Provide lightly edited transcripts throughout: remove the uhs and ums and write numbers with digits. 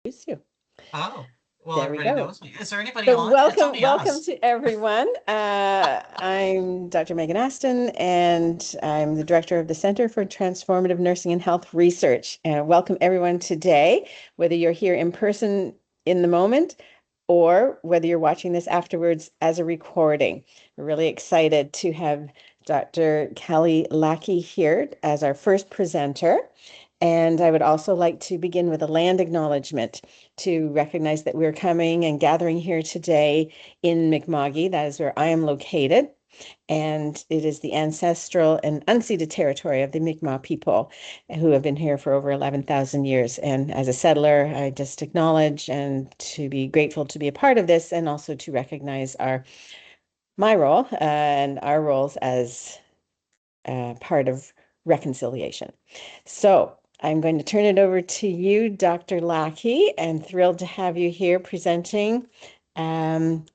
Introduce you. Oh, well, There we everybody go. knows me. Is there anybody So on? It's only welcome us. to everyone. I'm Dr. Megan Aston, and I'm the director of the Center for Transformative Nursing and Health Research. And welcome everyone today, whether you're here in person in the moment or whether you're watching this afterwards as a recording. We're really excited to have Dr. Kelly Lackie here as our first presenter. And I would also like to begin with a land acknowledgement to recognize that we're coming and gathering here today in Mi'kma'ki. That is where I am located. And it is the ancestral and unceded territory of the Mi'kmaq people who have been here for over 11,000 years. And as a settler, I just acknowledge and to be grateful to be a part of this and also to recognize my role and our roles as part of reconciliation. So I'm going to turn it over to you, Dr. Lackie, and thrilled to have you here presenting. Um,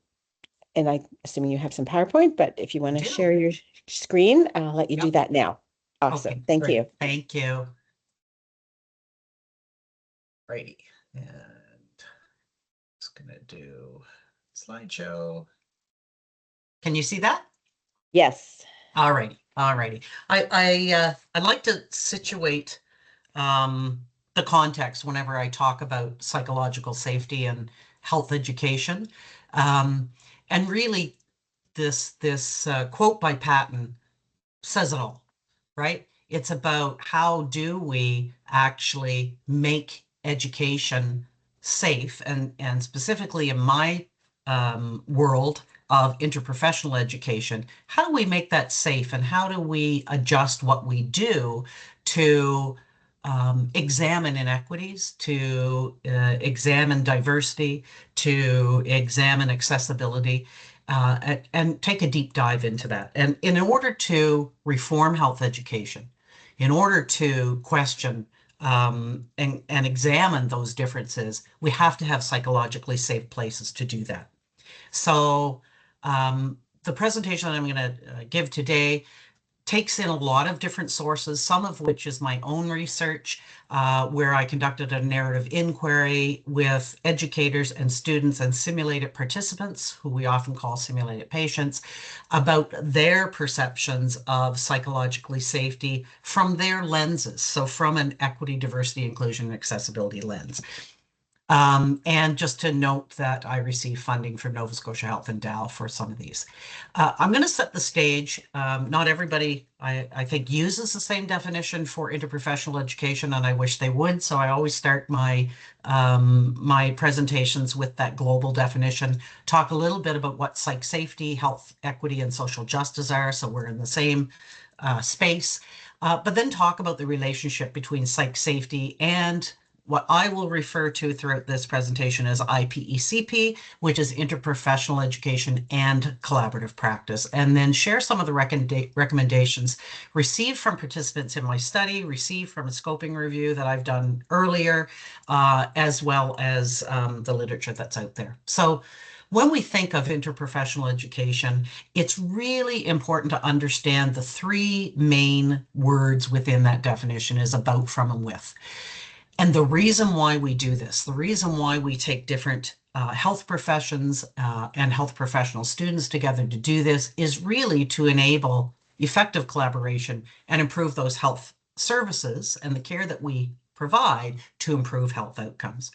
and I assuming you have some PowerPoint, but if you I want to do. share your screen, I'll let you do Yep. that now. Awesome. Okay, Thank great. you. Thank you. Righty. And just gonna do slideshow. Can you see that? Yes. All righty. All righty. I'd like to situate the context whenever I talk about psychological safety and health education. Um, and really, this quote by Patton says it all, right? It's about how do we actually make education safe, and specifically in my world of interprofessional education, how do we make that safe, and how do we adjust what we do to examine inequities, to examine diversity, to examine accessibility, and take a deep dive into that. And in order to reform health education, in order to question and examine those differences, we have to have psychologically safe places to do that. So the presentation that I'm going to give today takes in a lot of different sources, some of which is my own research, where I conducted a narrative inquiry with educators and students and simulated participants, who we often call simulated patients, about their perceptions of psychologically safety from their lenses. So from an equity, diversity, inclusion, and accessibility lens. And just to note that I receive funding from Nova Scotia Health Endow for some of these. I'm going to set the stage. Not everybody, I think, uses the same definition for interprofessional education, and I wish they would. So I always start my presentations with that global definition, talk a little bit about what psych safety, health equity, and social justice are. So we're in the same space, but then talk about the relationship between psych safety and what I will refer to throughout this presentation as IPECP, which is interprofessional education and collaborative practice, and then share some of the recommendations received from participants in my study, received from a scoping review that I've done earlier, as well as the literature that's out there. So when we think of interprofessional education, it's really important to understand the three main words within that definition is about, from, and with. And the reason why we do this, the reason why we take different health professions and health professional students together to do this is really to enable effective collaboration and improve those health services and the care that we provide to improve health outcomes.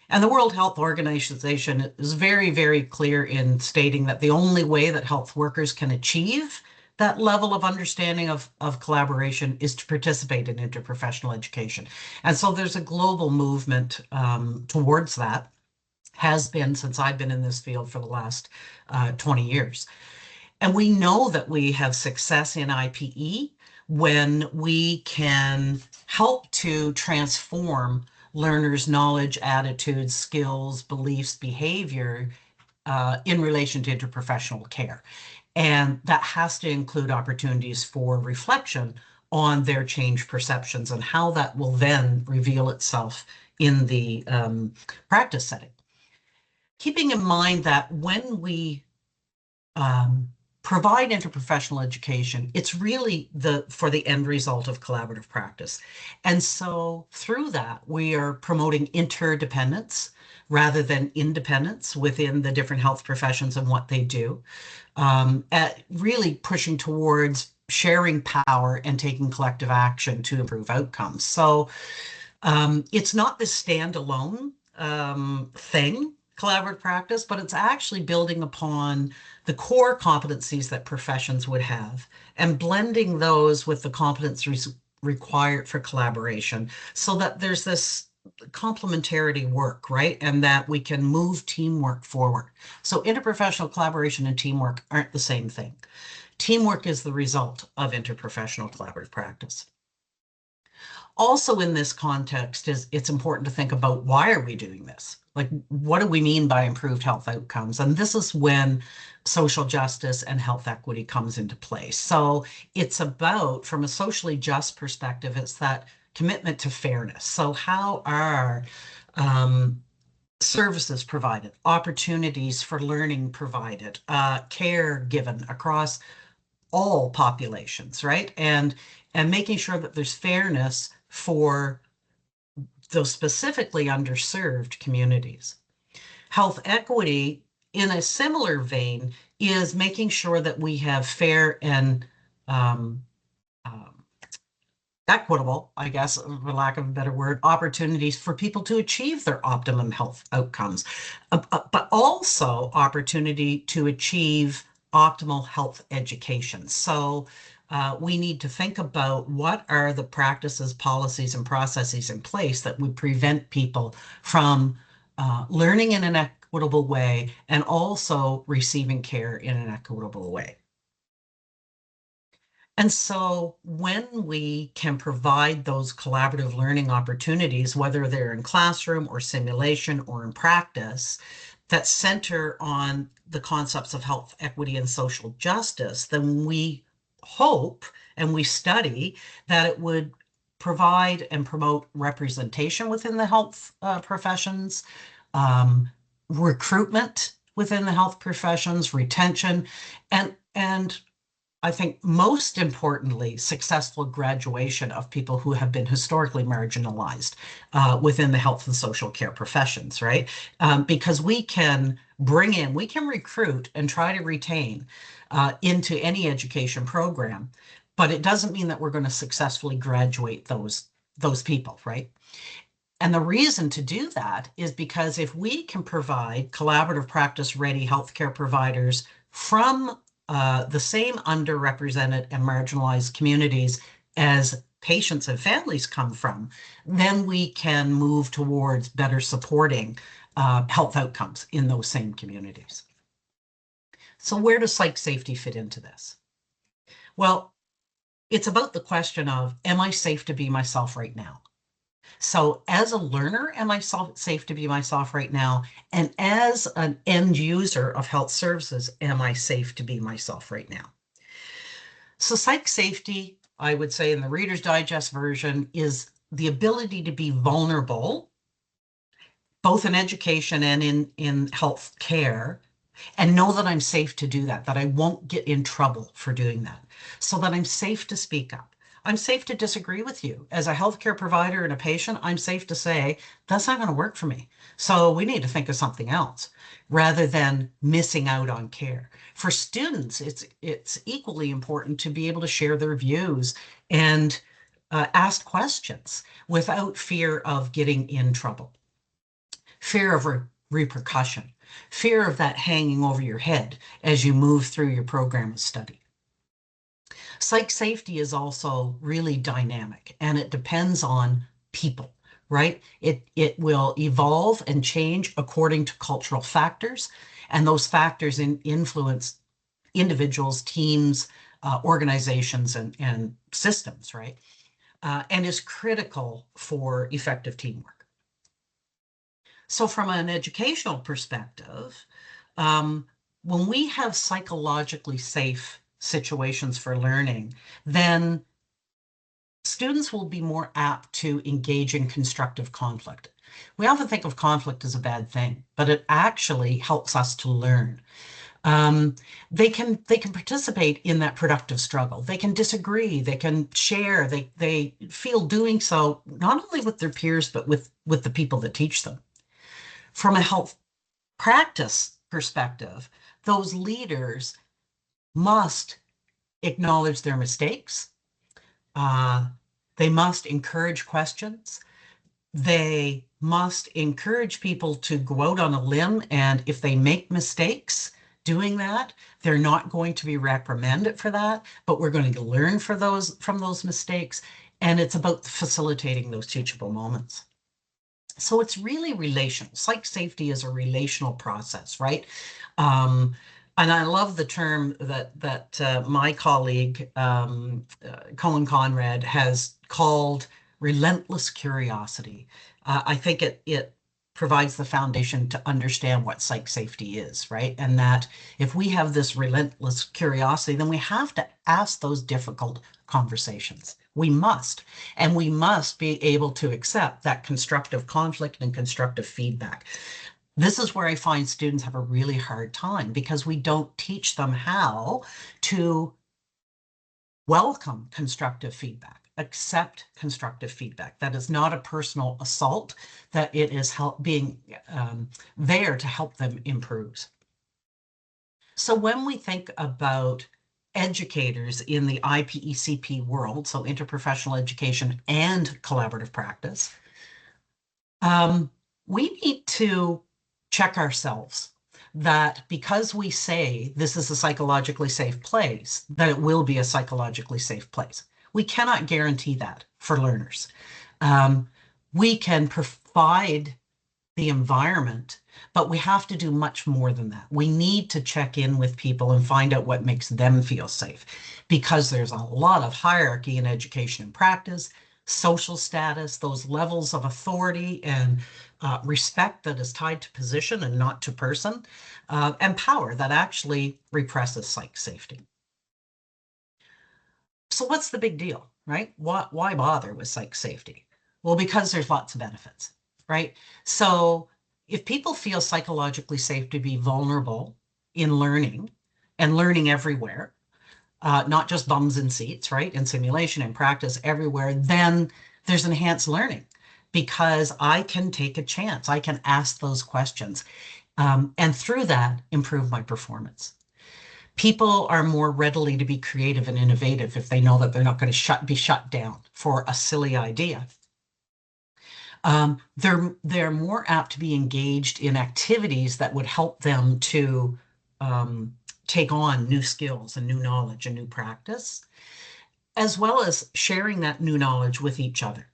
And the World Health Organization is very, very clear in stating that the only way that health workers can achieve that level of understanding of collaboration is to participate in interprofessional education. And so there's a global movement towards that, has been since I've been in this field for the last 20 years. And we know that we have success in IPE when we can help to transform learners' knowledge, attitudes, skills, beliefs, behavior in relation to interprofessional care. And that has to include opportunities for reflection on their changed perceptions and how that will then reveal itself in the practice setting. Keeping in mind that when we provide interprofessional education, it's really for the end result of collaborative practice. And so through that, we are promoting interdependence rather than independence within the different health professions and what they do, at really pushing towards sharing power and taking collective action to improve outcomes. So it's not this standalone thing, collaborative practice, but it's actually building upon the core competencies that professions would have and blending those with the competencies required for collaboration so that there's this complementarity work, right? And that we can move teamwork forward. So interprofessional collaboration and teamwork aren't the same thing. Teamwork is the result of interprofessional collaborative practice. Also in this context, it's important to think about, why are we doing this? Like, what do we mean by improved health outcomes? And this is when social justice and health equity comes into play. So it's about, from a socially just perspective, it's that commitment to fairness. So how are services provided, opportunities for learning provided, care given across all populations, right? And making sure that there's fairness for those specifically underserved communities. Health equity, in a similar vein, is making sure that we have fair and equitable, I guess, for lack of a better word, opportunities for people to achieve their optimum health outcomes, but also opportunity to achieve optimal health education. So we need to think about, what are the practices, policies, and processes in place that would prevent people from learning in an equitable way and also receiving care in an equitable way. And so when we can provide those collaborative learning opportunities, whether they're in classroom or simulation or in practice, that center on the concepts of health equity and social justice, then we hope and we study that it would provide and promote representation within the health professions, recruitment within the health professions, retention, and I think most importantly, successful graduation of people who have been historically marginalized within the health and social care professions, right? Because we can we can recruit and try to retain into any education program, but it doesn't mean that we're going to successfully graduate those people, right? And the reason to do that is because if we can provide collaborative practice-ready healthcare providers from the same underrepresented and marginalized communities as patients and families come from, then we can move towards better supporting health outcomes in those same communities. So where does psych safety fit into this? Well, it's about the question of, am I safe to be myself right now? So as a learner, am I safe to be myself right now? And as an end user of health services, am I safe to be myself right now? So psych safety, I would say in the Reader's Digest version, is the ability to be vulnerable, both in education and in health care, and know that I'm safe to do that I won't get in trouble for doing that, so that I'm safe to speak up. I'm safe to disagree with you. As a healthcare provider and a patient, I'm safe to say, that's not going to work for me. So we need to think of something else, rather than missing out on care. For students, it's equally important to be able to share their views and ask questions without fear of getting in trouble, fear of repercussion, fear of that hanging over your head as you move through your program of study. Psych safety is also really dynamic, and it depends on people, right? It will evolve and change according to cultural factors, and those factors influence individuals, teams, organizations, and systems, right? And is critical for effective teamwork. So from an educational perspective, when we have psychologically safe situations for learning, then students will be more apt to engage in constructive conflict. We often think of conflict as a bad thing, but it actually helps us to learn. Um, they can participate in that productive struggle. They can disagree. They can share. They feel doing so not only with their peers but with the people that teach them. From a health practice perspective, those leaders must acknowledge their mistakes. Uh, they must encourage questions. They must encourage people to go out on a limb, and if they make mistakes doing that, they're not going to be reprimanded for that, but we're going to learn from those mistakes. And it's about facilitating those teachable moments. So it's really relational. Psych safety is a relational process, right? Um, and I love the term that my colleague Colin Conrad has called relentless curiosity. I think it provides the foundation to understand what psych safety is, right? And that if we have this relentless curiosity, then we have to ask those difficult conversations. We must. And we must be able to accept that constructive conflict and constructive feedback. This is where I find students have a really hard time because we don't teach them how to welcome constructive feedback, accept constructive feedback. That is not a personal assault, that it is being there to help them improve. So when we think about educators in the IPECP world, so interprofessional education and collaborative practice, we need to check ourselves that because we say this is a psychologically safe place, that it will be a psychologically safe place. We cannot guarantee that for learners. We can provide the environment, but we have to do much more than that. We need to check in with people and find out what makes them feel safe, because there's a lot of hierarchy in education and practice, social status, those levels of authority and respect that is tied to position and not to person, and power that actually represses psych safety. So what's the big deal, right? Why bother with psych safety? Well, because there's lots of benefits, right? So if people feel psychologically safe to be vulnerable in learning and learning everywhere, not just bums in seats, right? In simulation and practice everywhere, then there's enhanced learning because I can take a chance. I can ask those questions. And through that, improve my performance. People are more readily to be creative and innovative if they know that they're not going to be shut down for a silly idea. They're more apt to be engaged in activities that would help them to take on new skills and new knowledge and new practice, as well as sharing that new knowledge with each other.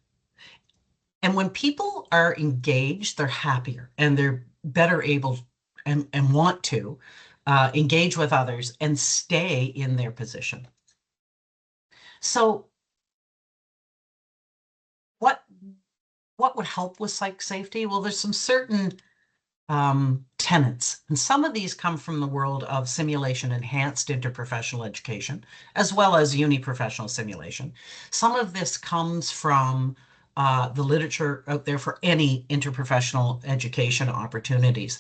And when people are engaged, they're happier and they're better able and want to engage with others and stay in their position. So what would help with psych safety? Well, there's some certain tenets, and some of these come from the world of simulation enhanced interprofessional education, as well as uniprofessional simulation. Some of this comes from the literature out there for any interprofessional education opportunities.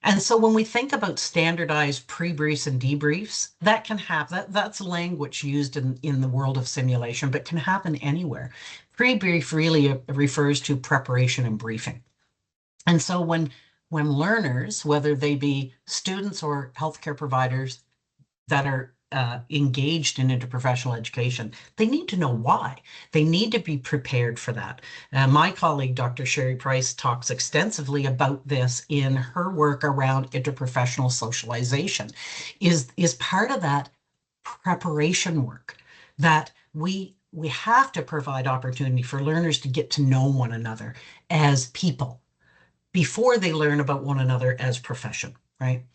And so when we think about standardized pre-briefs and debriefs, that can happen. That's language used in the world of simulation, but can happen anywhere. Pre-brief really refers to preparation and briefing. And so when learners, whether they be students or healthcare providers that are engaged in interprofessional education, they need to know why. They need to be prepared for that. My colleague, Dr. Sherry Price, talks extensively about this in her work around interprofessional socialization, is part of that preparation work that we have to provide opportunity for learners to get to know one another as people before they learn about one another as profession, right?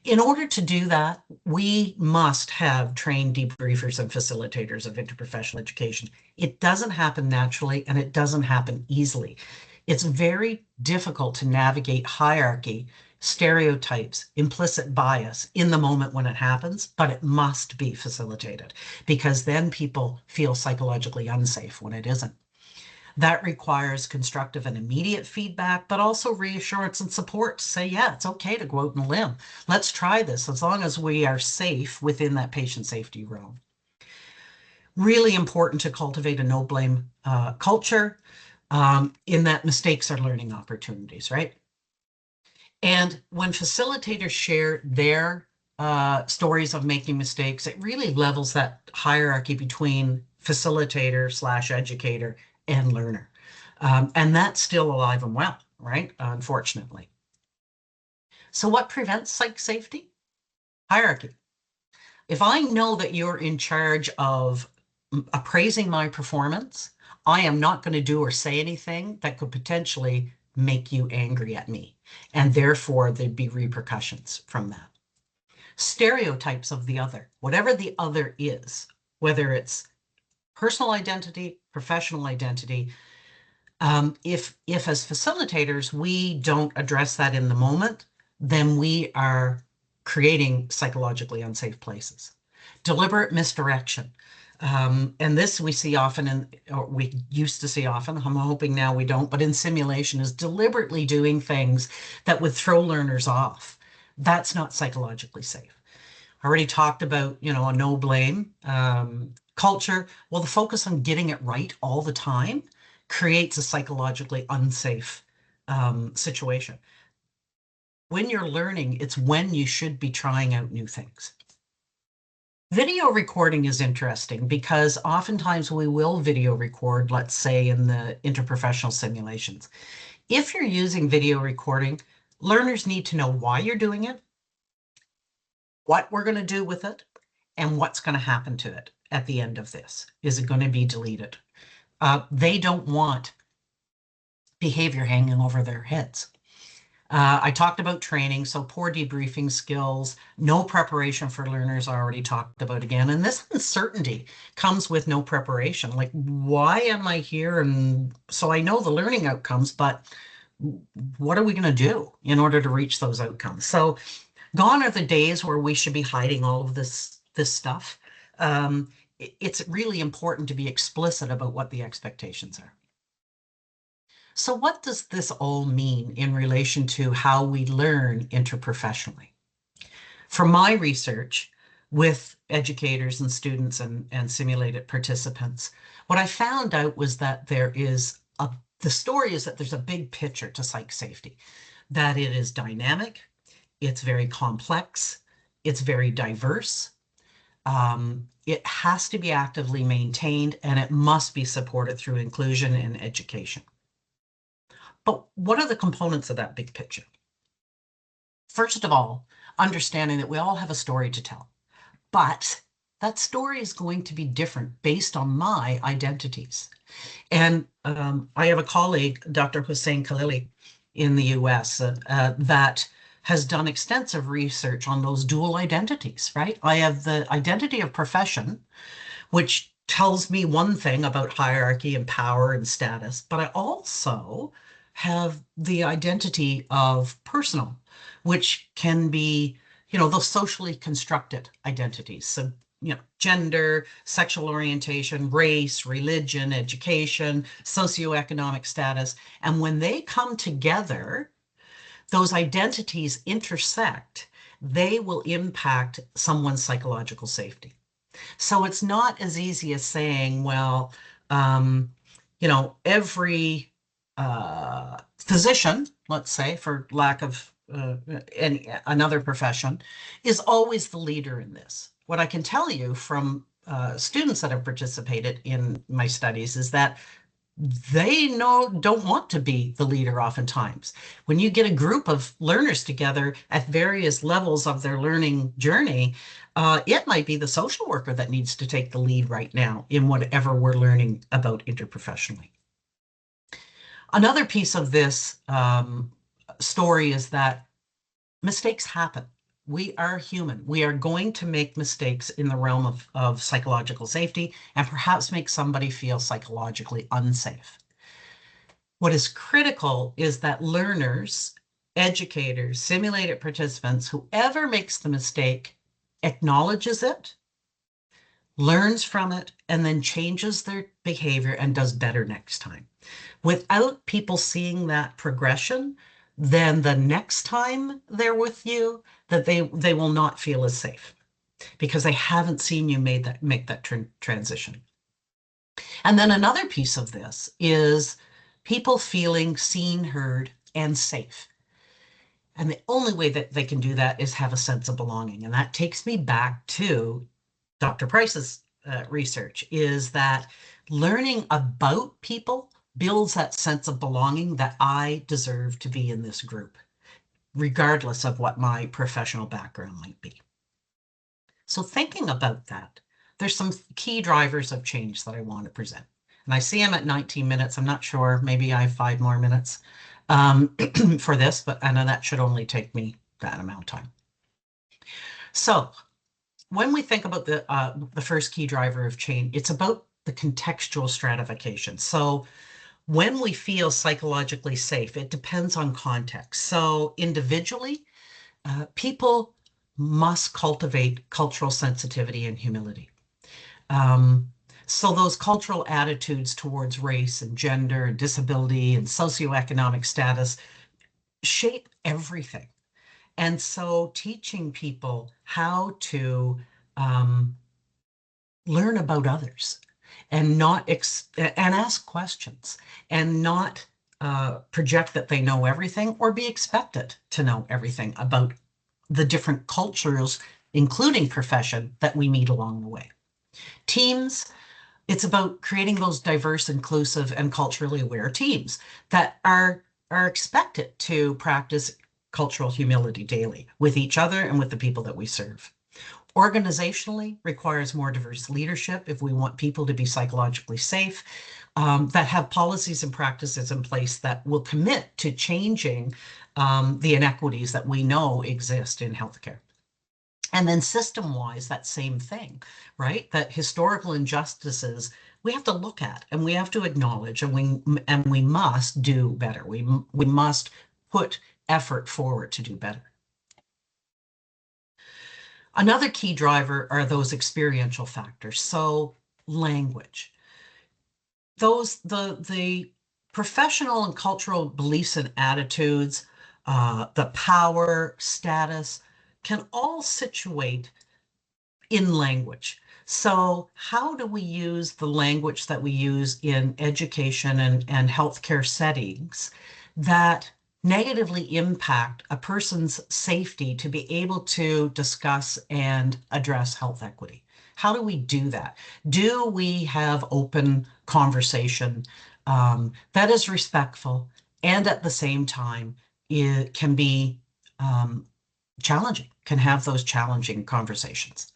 In order to do that, we must have trained debriefers and facilitators of interprofessional education. It doesn't happen naturally and it doesn't happen easily. It's very difficult to navigate hierarchy, stereotypes, implicit bias in the moment when it happens, but it must be facilitated because then people feel psychologically unsafe when it isn't. That requires constructive and immediate feedback, but also reassurance and support to say, yeah, it's okay to go out and limb. Let's try this as long as we are safe within that patient safety realm. Really important to cultivate a no blame culture, in that mistakes are learning opportunities, right? And when facilitators share their stories of making mistakes, it really levels that hierarchy between facilitator slash educator and learner. And that's still alive and well, right? Unfortunately. So what prevents psych safety? Hierarchy. If I know that you're in charge of appraising my performance, I am not going to do or say anything that could potentially make you angry at me. And therefore, there'd be repercussions from that. Stereotypes of the other, whatever the other is, whether it's personal identity, professional identity, if as facilitators we don't address that in the moment, then we are creating psychologically unsafe places. Deliberate misdirection. And this we see often, or we used to see often, I'm hoping now we don't, but in simulation is deliberately doing things that would throw learners off. That's not psychologically safe. I already talked about, a no blame culture. Well, the focus on getting it right all the time creates a psychologically unsafe situation. When you're learning, it's when you should be trying out new things. Video recording is interesting because oftentimes we will video record, let's say in the interprofessional simulations. If you're using video recording, learners need to know why you're doing it, what we're going to do with it, and what's going to happen to it at the end of this. Is it going to be deleted? They don't want behavior hanging over their heads. I talked about training, so poor debriefing skills, no preparation for learners, I already talked about again. And this uncertainty comes with no preparation. Like, why am I here? And so I know the learning outcomes, but what are we going to do in order to reach those outcomes? So gone are the days where we should be hiding all of this stuff. It's really important to be explicit about what the expectations are. So what does this all mean in relation to how we learn interprofessionally? From my research with educators and students and simulated participants, what I found out was that the story is that there's a big picture to psych safety, that it is dynamic, it's very complex, it's very diverse, it has to be actively maintained, and it must be supported through inclusion and education. But what are the components of that big picture? First of all, understanding that we all have a story to tell, but that story is going to be different based on my identities. And I have a colleague, Dr. Hussein Khalili, in the US that has done extensive research on those dual identities, right? I have the identity of profession, which tells me one thing about hierarchy and power and status, but I also have the identity of personal, which can be, those socially constructed identities. So, gender, sexual orientation, race, religion, education, socioeconomic status. And when they come together, those identities intersect, they will impact someone's psychological safety. So it's not as easy as saying, well, every physician, let's say, for lack of another profession, is always the leader in this. What I can tell you from students that have participated in my studies is that they don't want to be the leader oftentimes. When you get a group of learners together at various levels of their learning journey, it might be the social worker that needs to take the lead right now in whatever we're learning about interprofessionally. Another piece of this story is that mistakes happen. We are human. We are going to make mistakes in the realm of psychological safety and perhaps make somebody feel psychologically unsafe. What is critical is that learners, educators, simulated participants, whoever makes the mistake, acknowledges it, learns from it, and then changes their behavior and does better next time. Without people seeing that progression, then the next time they're with you, that they will not feel as safe because they haven't seen you make that transition. And then another piece of this is people feeling seen, heard, and safe. And the only way that they can do that is have a sense of belonging. And that takes me back to Dr. Price's research, is that learning about people builds that sense of belonging that I deserve to be in this group, regardless of what my professional background might be. So thinking about that, there's some key drivers of change that I want to present. And I see I'm at 19 minutes. I'm not sure, maybe I have 5 more minutes for this, but I know that should only take me that amount of time. So when we think about the first key driver of change, it's about the contextual stratification. So when we feel psychologically safe, it depends on context. So individually, people must cultivate cultural sensitivity and humility. So those cultural attitudes towards race and gender and disability and socioeconomic status shape everything. And so teaching people how to learn about others and not and ask questions and not project that they know everything or be expected to know everything about the different cultures, including profession, that we meet along the way. Teams, it's about creating those diverse, inclusive, and culturally aware teams that are expected to practice cultural humility daily with each other and with the people that we serve. Organizationally requires more diverse leadership if we want people to be psychologically safe, that have policies and practices in place that will commit to changing the inequities that we know exist in healthcare. And then system-wise, that same thing, right? That historical injustices we have to look at and we have to acknowledge, and we must do better. We must put effort forward to do better. Another key driver are those experiential factors. So language. The professional and cultural beliefs and attitudes, the power, status, can all situate in language. So how do we use the language that we use in education and healthcare settings that negatively impact a person's safety to be able to discuss and address health equity? How do we do that? Do we have open conversation that is respectful and at the same time it can be challenging, can have those challenging conversations?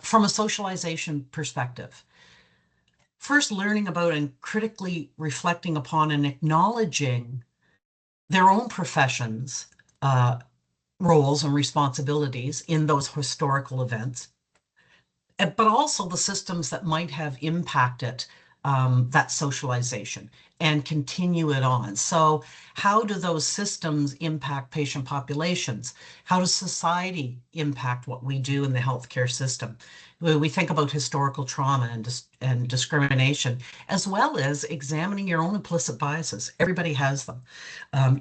From a socialization perspective, first learning about and critically reflecting upon and acknowledging their own professions, roles and responsibilities in those historical events, but also the systems that might have impacted that socialization and continue it on. So how do those systems impact patient populations? How does society impact what we do in the healthcare system? We think about historical trauma and discrimination, as well as examining your own implicit biases. Everybody has them,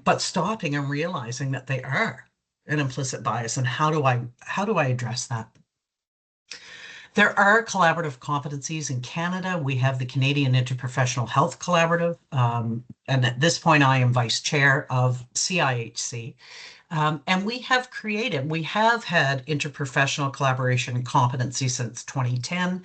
but stopping and realizing that they are an implicit bias, and how do I address that? There are collaborative competencies in Canada. We have the Canadian Interprofessional Health Collaborative. And at this point, I am vice chair of CIHC. And we have had interprofessional collaboration and competency since 2010,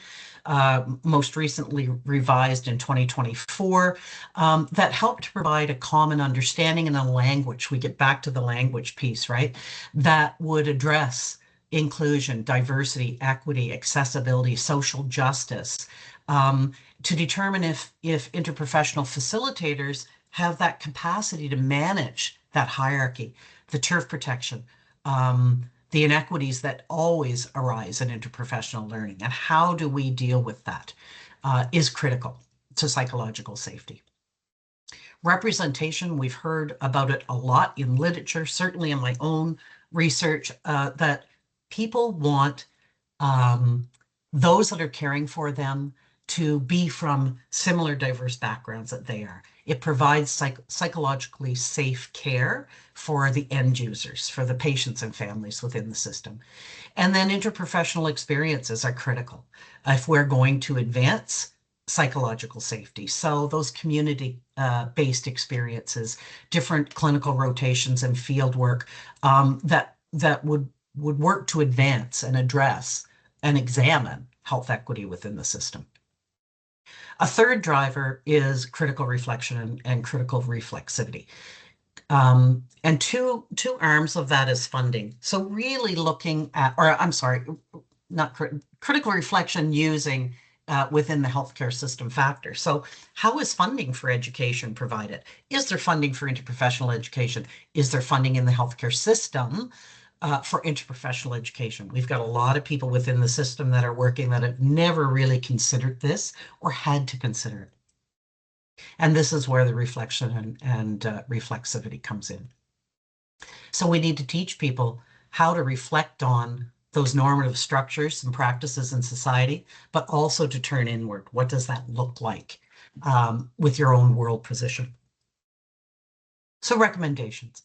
most recently revised in 2024, that help to provide a common understanding and a language. We get back to the language piece, right? That would address inclusion, diversity, equity, accessibility, social justice, to determine if interprofessional facilitators have that capacity to manage that hierarchy, the turf protection, the inequities that always arise in interprofessional learning, and how do we deal with that is critical to psychological safety. Representation, we've heard about it a lot in literature, certainly in my own research, that people want those that are caring for them to be from similar diverse backgrounds that they are. It provides psychologically safe care for the end users, for the patients and families within the system. And then interprofessional experiences are critical if we're going to advance psychological safety. So those community-based experiences, different clinical rotations and field work that would work to advance and address and examine health equity within the system. A third driver is critical reflection and critical reflexivity. And two arms of that is funding. So really looking at, or I'm sorry, not critical reflection using within the healthcare system factor. So how is funding for education provided? Is there funding for interprofessional education? Is there funding in the healthcare system for interprofessional education? We've got a lot of people within the system that are working that have never really considered this or had to consider it. And this is where the reflection and reflexivity comes in. So we need to teach people how to reflect on those normative structures and practices in society, but also to turn inward. What does that look like with your own world position? So recommendations.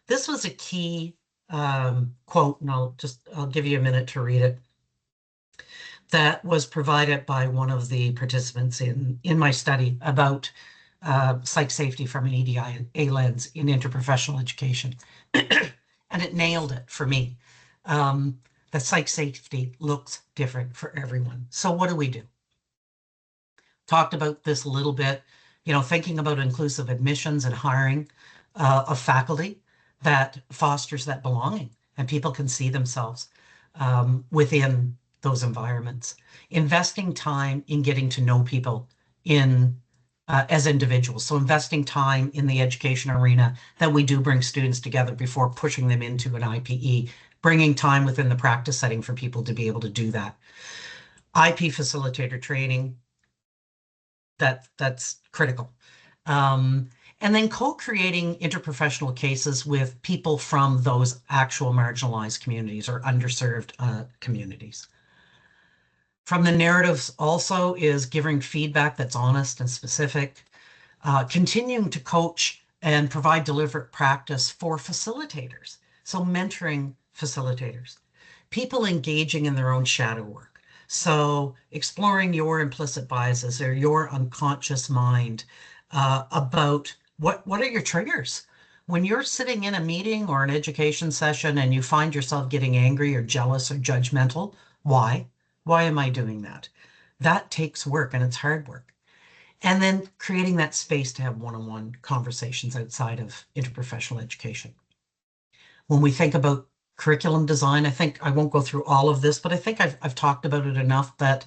This was a key quote, and I'll give you a minute to read it, that was provided by one of the participants in my study about psych safety from an EDI lens in interprofessional education. And it nailed it for me. The psych safety looks different for everyone. So what do we do? Talked about this a little bit, thinking about inclusive admissions and hiring of faculty that fosters that belonging and people can see themselves within those environments. Investing time in getting to know people as individuals. So investing time in the education arena that we do bring students together before pushing them into an IPE, bringing time within the practice setting for people to be able to do that. IP facilitator training, that's critical. And then co-creating interprofessional cases with people from those actual marginalized communities or underserved communities. From the narratives also is giving feedback that's honest and specific, continuing to coach and provide deliberate practice for facilitators. So mentoring facilitators, people engaging in their own shadow work. So exploring your implicit biases or your unconscious mind about what are your triggers? When you're sitting in a meeting or an education session and you find yourself getting angry or jealous or judgmental, why? Why am I doing that? That takes work and it's hard work. And then creating that space to have one-on-one conversations outside of interprofessional education. When we think about curriculum design, I think I won't go through all of this, but I think I've talked about it enough that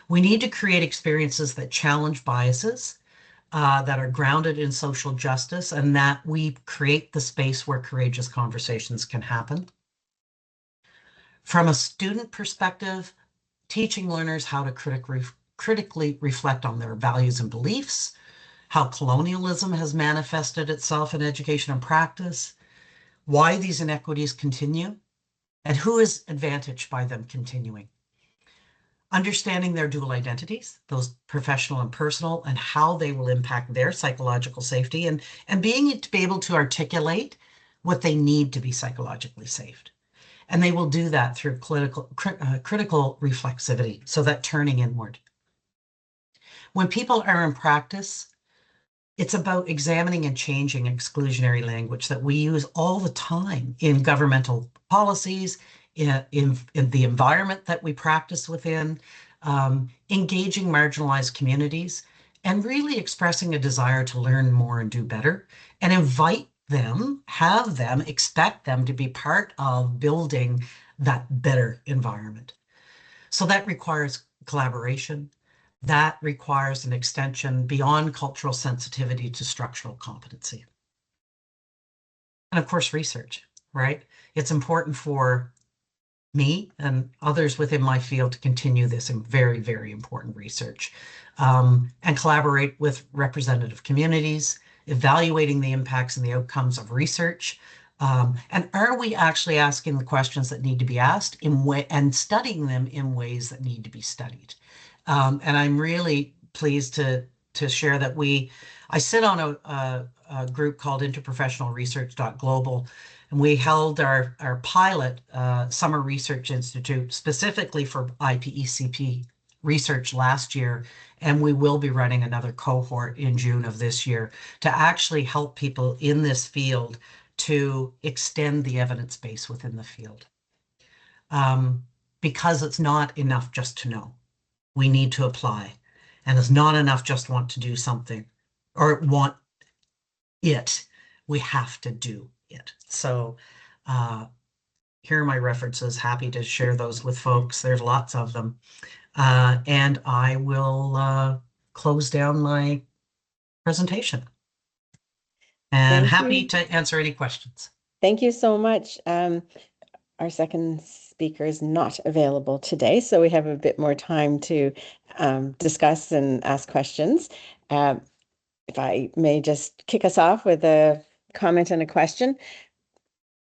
we need to create experiences that challenge biases, that are grounded in social justice, and that we create the space where courageous conversations can happen. From a student perspective, teaching learners how to critically reflect on their values and beliefs, how colonialism has manifested itself in education and practice, why these inequities continue, and who is advantaged by them continuing. Understanding their dual identities, those professional and personal, and how they will impact their psychological safety, and being able to articulate what they need to be psychologically safe. And they will do that through critical reflexivity, so that turning inward. When people are in practice, it's about examining and changing exclusionary language that we use all the time in governmental policies, in the environment that we practice within, engaging marginalized communities, and really expressing a desire to learn more and do better, and invite them, have them, expect them to be part of building that better environment. So that requires collaboration. That requires an extension beyond cultural sensitivity to structural competency. And of course, research, right? It's important for me and others within my field to continue this in very, very important research and collaborate with representative communities, evaluating the impacts and the outcomes of research And are we actually asking the questions that need to be asked and studying them in ways that need to be studied? And I'm really pleased to share that I sit on a group called Interprofessional Research.global, and we held our pilot Summer Research Institute specifically for IPECP research last year, and we will be running another cohort in June of this year to actually help people in this field to extend the evidence base within the field. Because it's not enough just to know. We need to apply. And it's not enough just want to do something or want it. We have to do it. So here are my references. Happy to share those with folks. There's lots of them. And I will close down my presentation. And Thank happy you. to answer any questions. Thank you so much. Our second speaker is not available today, so we have a bit more time to discuss and ask questions. If I may just kick us off with a comment and a question.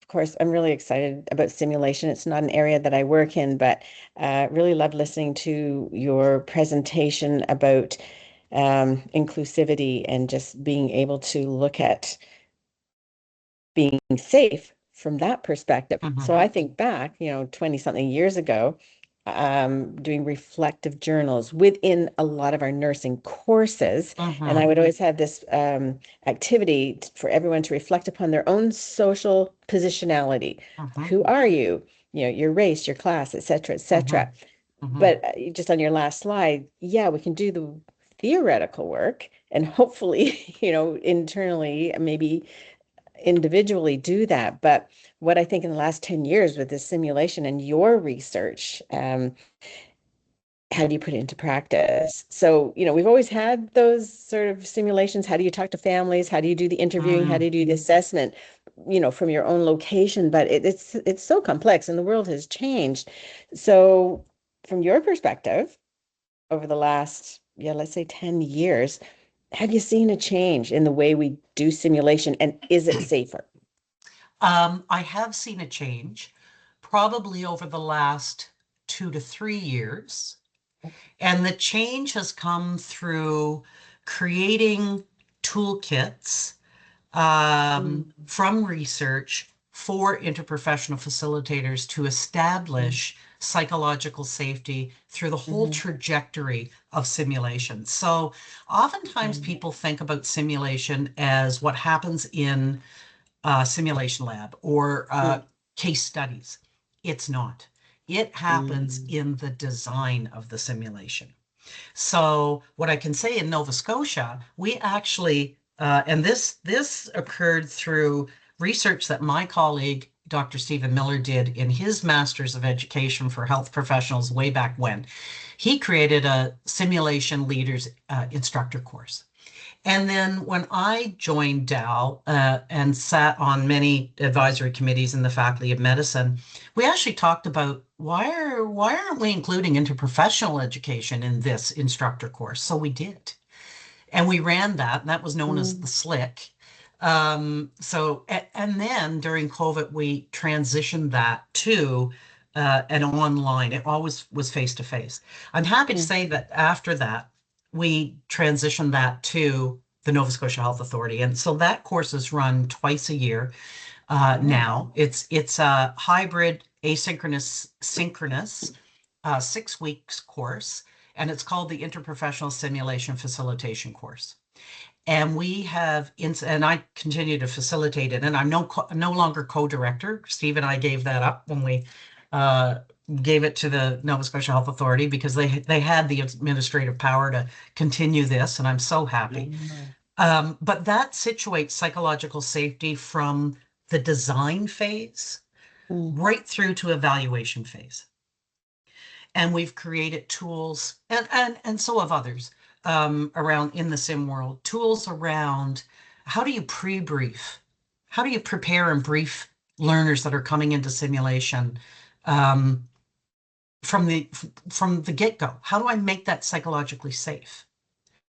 Of course, I'm really excited about simulation. It's not an area that I work in, but really loved listening to your presentation about inclusivity and just being able to look at being safe from that perspective. So I think back, 20 something years ago, doing reflective journals within a lot of our nursing courses. And I would always have this activity for everyone to reflect upon their own social positionality. Who are you? Your race, your class, et cetera, et cetera. But just on your last slide, yeah, we can do the theoretical work and hopefully, internally, maybe individually do that. But what I think in the last 10 years with this simulation and your research, how do you put it into practice? So, we've always had those sort of simulations. How do you talk to families? How do you do the interviewing? How do you do the assessment, from your own location? But it's so complex and the world has changed. So from your perspective, over the last, let's say 10 years, have you seen a change in the way we do simulation and is it safer? I have seen a change probably over the last 2 to 3 years. And the change has come through creating toolkits from research for interprofessional facilitators to establish psychological safety through the whole trajectory of simulation. So oftentimes people think about simulation as what happens in a simulation lab or case studies. It's not. It happens in the design of the simulation. So what I can say in Nova Scotia, we actually, and this occurred through research that my colleague, Dr. Stephen Miller, did in his Master's of Education for Health Professionals way back when. He created a simulation leaders instructor course. And then when I joined Dow and sat on many advisory committees in the Faculty of Medicine, we actually talked about why aren't we including interprofessional education in this instructor course? So we did. And we ran that, and that was known as the SLIC. And then during COVID, we transitioned that to an online. It always was face to face. I'm happy to say that after that, we transitioned that to the Nova Scotia Health Authority. And so that course is run twice a year now. It's a hybrid, asynchronous, synchronous 6 weeks course, and it's called the Interprofessional Simulation Facilitation course. And we have, and I continue to facilitate it, and I'm no longer co-director. Steve and I gave that up when we gave it to the Nova Scotia Health Authority because they had the administrative power to continue this, and I'm so happy. But that situates psychological safety from the design phase right through to evaluation phase. And we've created tools, and so have others around in the sim world, tools around how do you pre-brief? How do you prepare and brief learners that are coming into simulation from the get-go? How do I make that psychologically safe?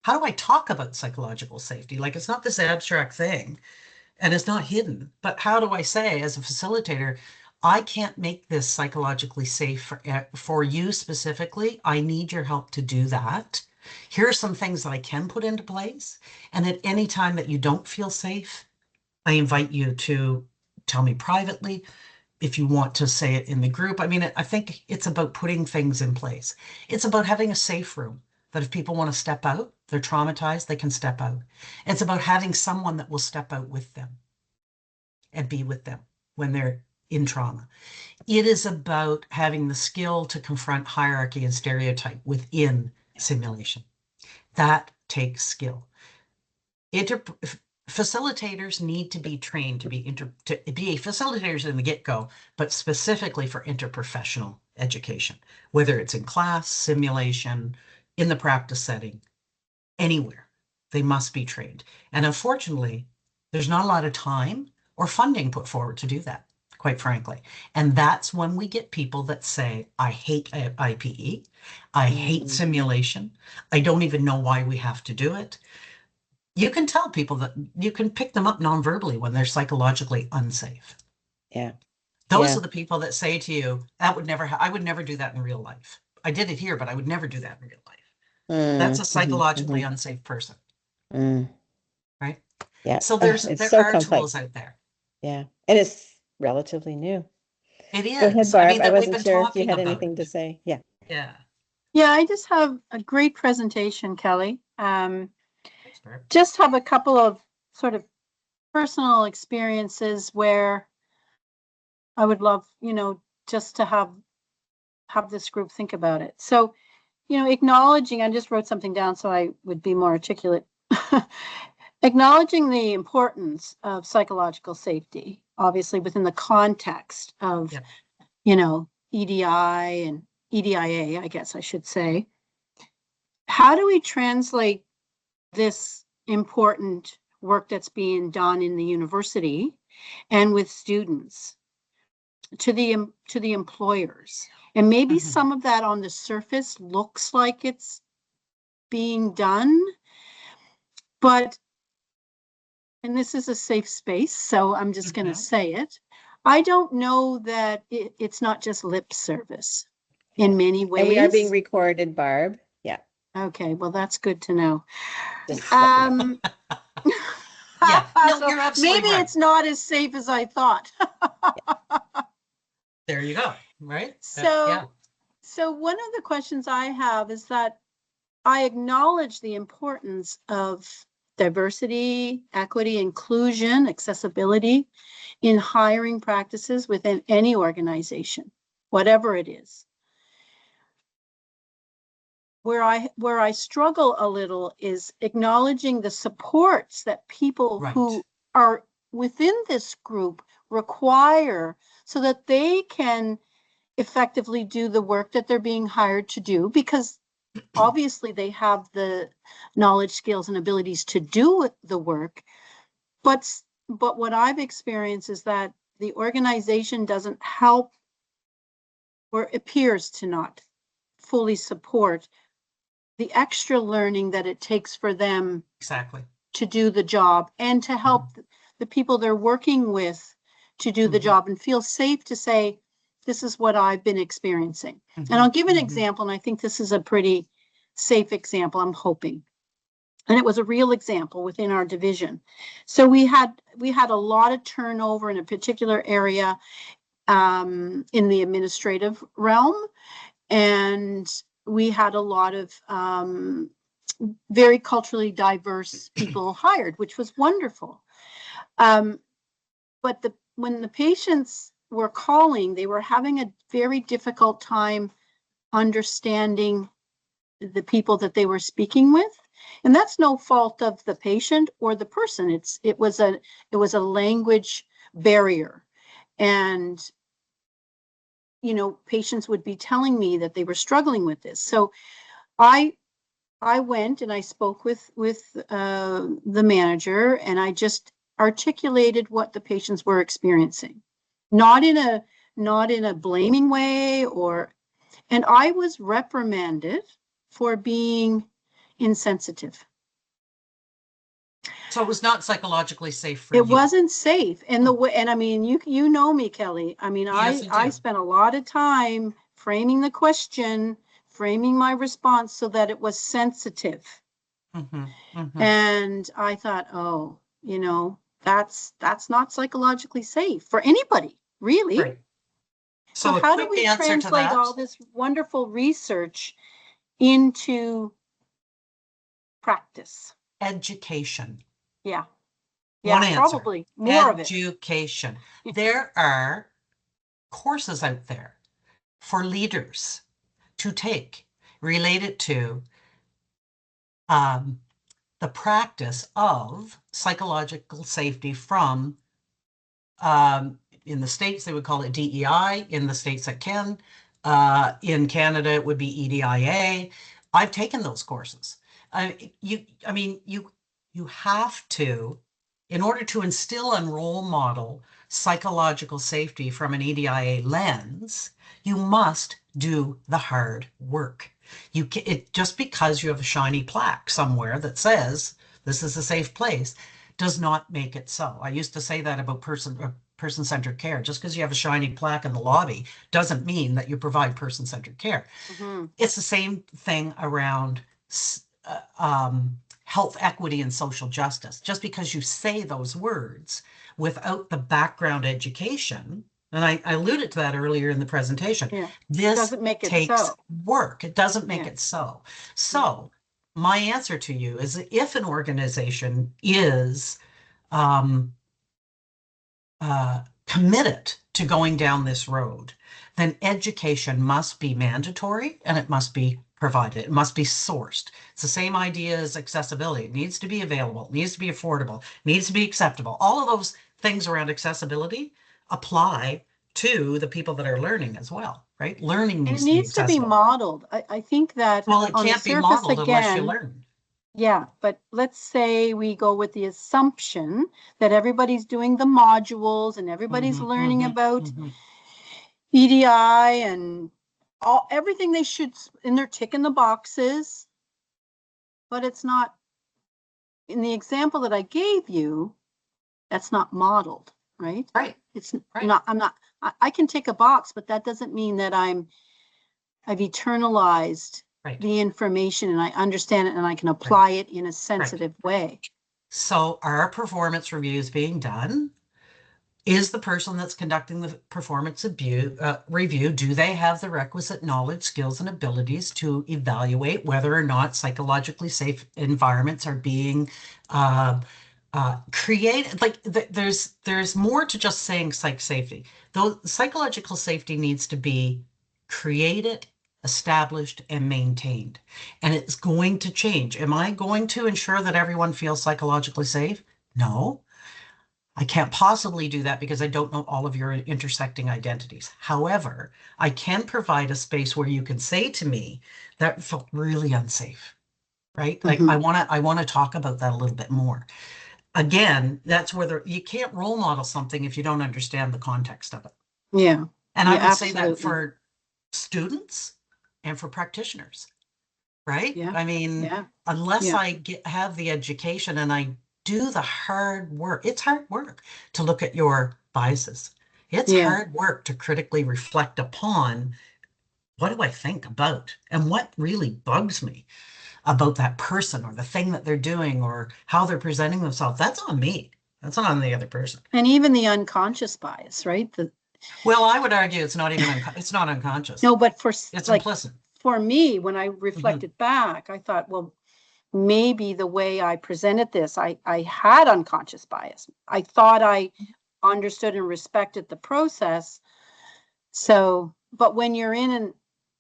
How do I talk about psychological safety? Like, it's not this abstract thing. and it's not hidden. But how do I say, as a facilitator, I can't make this psychologically safe for you specifically. I need your help to do that. Here are some things that I can put into place. And at any time that you don't feel safe, I invite you to tell me privately if you want to say it in the group. I mean, I think it's about putting things in place. It's about having a safe room that if people want to step out, they're traumatized, they can step out. It's about having someone that will step out with them and be with them when they're in trauma. It is about having the skill to confront hierarchy and stereotype within simulation. That takes skill. Facilitators need to be trained to be facilitators in the get-go, but specifically for interprofessional education, whether it's in class, simulation, in the practice setting, anywhere. They must be trained. And unfortunately, there's not a lot of time or funding put forward to do that, quite frankly. And that's when we get people that say, I hate IPE, I hate simulation, I don't even know why we have to do it. You can tell people that you can pick them up non-verbally when they're psychologically unsafe. Yeah. Those are the people that say to you, that would never, I would never do that in real life. I did it here, but I would never do that in real life. That's a psychologically unsafe person. Right? Yeah. So It's there so are complex. tools out there. Yeah. And it's relatively new. It Go ahead, is. I Barb. mean, I that we've wasn't been sure if you talking had about anything to it. say. Yeah. Yeah. Yeah, I just have a great presentation, Kelly. Thanks, Barb. Just have a couple of sort of personal experiences where I would love, just to have this group think about it. So, acknowledging, I just wrote something down so I would be more articulate. Acknowledging the importance of psychological safety, obviously within the context of, EDI and EDIA, I guess I should say. How do we translate this important work that's being done in the university and with students to the employers? And maybe some of that on the surface looks like it's being done, but, and this is a safe space, so I'm just going to say it, I don't know that it's not just lip service in many ways. And we are being recorded, Barb. Yeah. Okay, well, that's good to know. Yeah, no, so you're absolutely maybe right. it's not as safe as I thought. There you go. Right. So one of the questions I have is that I acknowledge the importance of diversity, equity, inclusion, accessibility in hiring practices within any organization, whatever it is. Where I struggle a little is acknowledging the supports that people who are within this group require so that they can effectively do the work that they're being hired to do, because obviously they have the knowledge, skills, and abilities to do the work. But what I've experienced is that the organization doesn't help, or appears to not fully support the extra learning that it takes for them to do the job and to help the people they're working with to do the job and feel safe to say, this is what I've been experiencing. And I'll give an example, and I think this is a pretty safe example, I'm hoping. And it was a real example within our division. So we had a lot of turnover in a particular area in the administrative realm. And we had a lot of very culturally diverse people hired, which was wonderful. But when the patients were calling, they were having a very difficult time understanding the people that they were speaking with. And that's no fault of the patient or the person. It was a language barrier. And patients would be telling me that they were struggling with this. So I went and I spoke with the manager, and I just articulated what the patients were experiencing, not in a blaming way, and I was reprimanded for being insensitive. So it was not psychologically safe for you. It wasn't safe. And the way, and I mean, you know me, Kelly. I mean, Yes, I spent a lot of time framing the question, framing my response so that it was sensitive. And I thought, oh, you know, that's not psychologically safe for anybody, really. Right. So how do we translate all this wonderful research into practice? Education. Yeah. One Yeah, answer. probably more of it. Education. There are courses out there for leaders to take related to the practice of psychological safety from, in the States, they would call it DEI. In the States that can. In Canada, it would be EDIA. I've taken those courses. You have to, in order to instill and role model psychological safety from an EDIA lens, you must do the hard work. Just because you have a shiny plaque somewhere that says this is a safe place does not make it so. I used to say that about person-centered care. Just because you have a shiny plaque in the lobby doesn't mean that you provide person-centered care. It's the same thing around health equity and social justice. Just because you say those words without the background education, and I alluded to that earlier in the presentation, this doesn't make it takes work. It doesn't make it so. So my answer to you is, if an organization is committed to going down this road, then education must be mandatory and it must be provided. It must be sourced. It's the same idea as accessibility. It needs to be available. It needs to be affordable. It needs to be acceptable. All of those things around accessibility apply to the people that are learning as well, right? Learning needs to be modeled. I think that, well, it can't be modeled unless you learn. Yeah, but let's say we go with the assumption that everybody's doing the modules and everybody's learning about EDI and everything they should, and they're ticking the boxes, but it's not, in the example that I gave you, that's not modeled, right? Right. It's not, I can tick a box, but that doesn't mean that I've eternalized the information and I understand it and I can apply it in a sensitive way. So are performance reviews being done? Is the person that's conducting the performance review, do they have the requisite knowledge, skills, and abilities to evaluate whether or not psychologically safe environments are being created? Like there's more to just saying psych safety. Though psychological safety needs to be created, established, and maintained. And it's going to change. Am I going to ensure that everyone feels psychologically safe? No. I can't possibly do that because I don't know all of your intersecting identities. However, I can provide a space where you can say to me, that felt really unsafe, right? Like I want to talk about that a little bit more. Again, that's where you can't role model something if you don't understand the context of it. Yeah. And I would say that for students and for practitioners, right? Yeah. I mean, unless I have the education and I do the hard work. It's hard work to look at your biases. It's hard work to critically reflect upon, what do I think about and what really bugs me about that person or the thing that they're doing or how they're presenting themselves. That's on me. That's not on the other person. And even the unconscious bias, right? Well, I would argue it's not even it's not unconscious. No, but it's implicit. For me, when I reflected back, I thought, well, maybe the way I presented this, I had unconscious bias. I thought I understood and respected the process. So, but when you're in an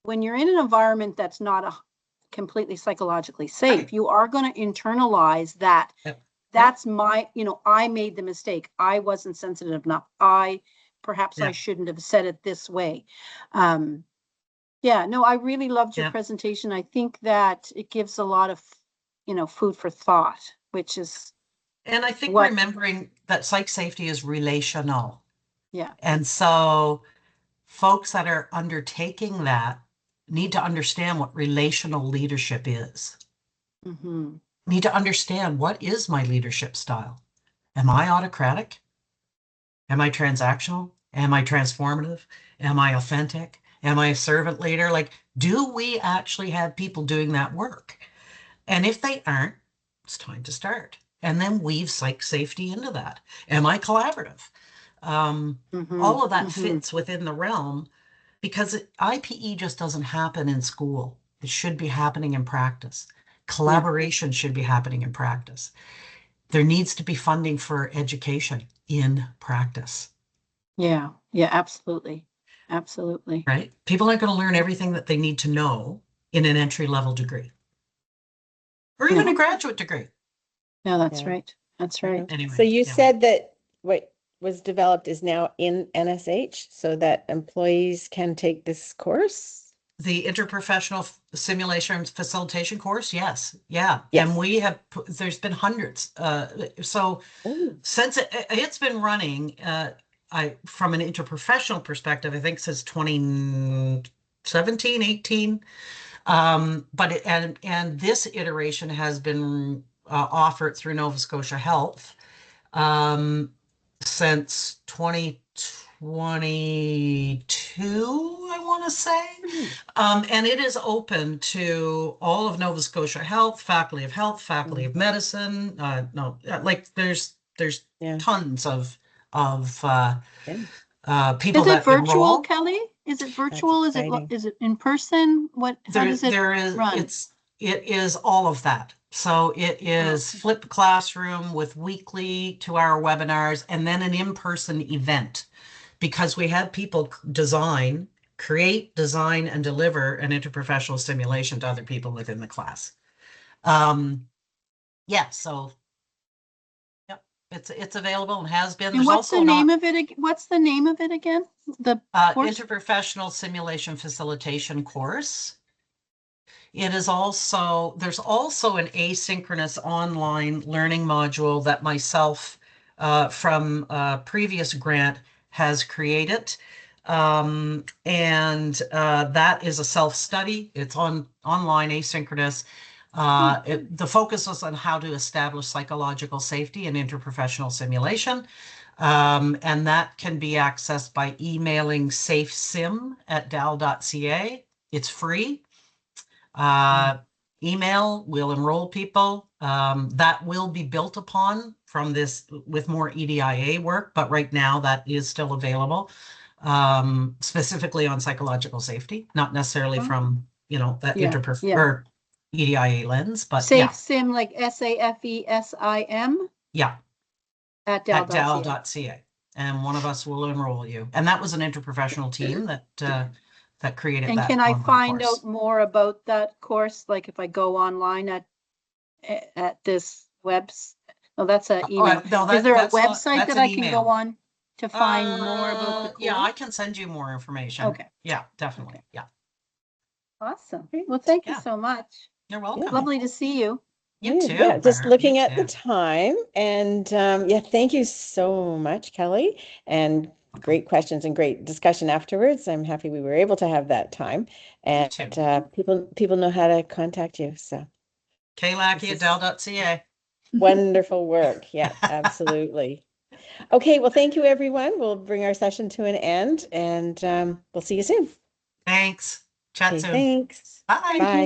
environment that's not completely psychologically safe, you are going to internalize that. That's my, I made the mistake. I wasn't sensitive enough. Perhaps I shouldn't have said it this way. I really loved your presentation. I think that it gives a lot of food for thought, which is. And I think remembering that psych safety is relational. Yeah. And so folks that are undertaking that need to understand what relational leadership is. need to understand, what is my leadership style? Am I autocratic? Am I transactional? Am I transformative? Am I authentic? Am I a servant leader? Like, do we actually have people doing that work? And if they aren't, it's time to start. And then weave psych safety into that. Am I collaborative? All of that fits within the realm, because IPE just doesn't happen in school. It should be happening in practice. Collaboration should be happening in practice. There needs to be funding for education in practice. Yeah, absolutely. Absolutely. Right? People aren't going to learn everything that they need to know in an entry-level degree or even a graduate degree. No, that's right. That's right. Anyway, so you said that what was developed is now in NSH so that employees can take this course? The Interprofessional Simulation Facilitation course? Yes. Yeah. Yes. And we have, there's been hundreds. Since it's been running, from an interprofessional perspective, I think since 2017, 18. And this iteration has been offered through Nova Scotia Health since 2022, I want to say. And it is open to all of Nova Scotia Health, Faculty of Health, Faculty of Medicine. There's tons of people. Is it that virtual, enroll. Kelly? Is it virtual? Is it in person? How does it run? It is all of that. So it is flipped classroom with weekly 2-hour webinars and then an in-person event, because we had people create, design, and deliver an interprofessional simulation to other people within the class. It's available and has been. And what's the name of it? What's the name of it again? The Interprofessional Simulation Facilitation course. It is also, there's also an asynchronous online learning module that myself from a previous grant has created. And that is a self-study. It's online asynchronous. The focus was on how to establish psychological safety in interprofessional simulation. And that can be accessed by emailing safesim@dal.ca. It's free. Email, we'll enroll people. That will be built upon from this with more EDIA work, but right now that is still available, specifically on psychological safety, not necessarily from, that or EDIA lens, but SafeSim, like SAFESIM? Yeah. At dal.ca. And one of us will enroll you. And that was an interprofessional team that created that. And can I find out more about that course? Like if I go online at this website? No, that's an email. Is there a website that I can go on to find more about the course? Yeah, I can send you more information. Okay. Yeah, definitely. Okay. Yeah. Awesome. Well, thank you so much. You're welcome. Lovely to see you. You too. Yeah, just looking at the time. And thank you so much, Kelly. And great questions and great discussion afterwards. I'm happy we were able to have that time. And people know how to contact you. So Lackie@dal.ca. Wonderful work. Yeah, absolutely. Okay, well, thank you, everyone. We'll bring our session to an end, and we'll see you soon. Thanks. Chat soon. Thanks. Bye. Bye.